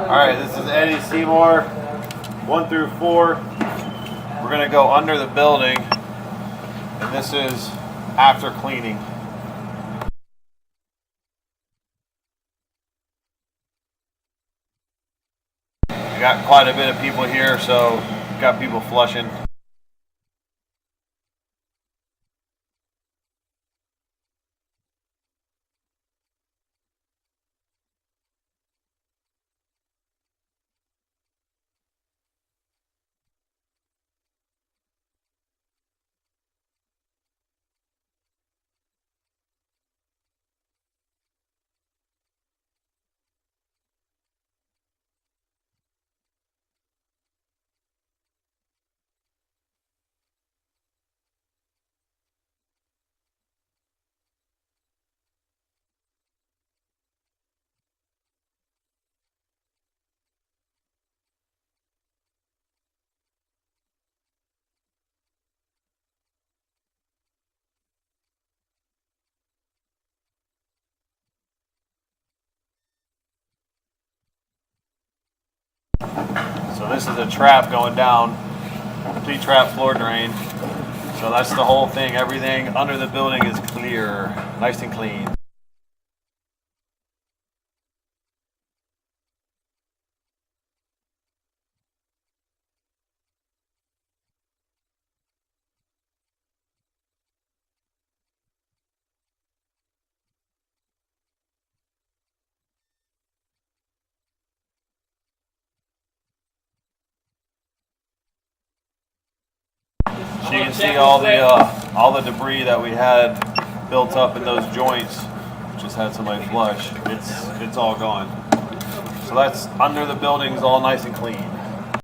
Alright, this is Eddie Seymour, 1 through 4. We're going to go under the building, and this is after cleaning. We got quite a bit of people here, so got people flushing. So this is a trap going down, complete trap floor drain. So that's the whole thing. Everything under the building is clear, nice and clean. So you can see all the debris that we had built up in those joints. Just had somebody flush. It's all gone. So that's under the building's all nice and clean.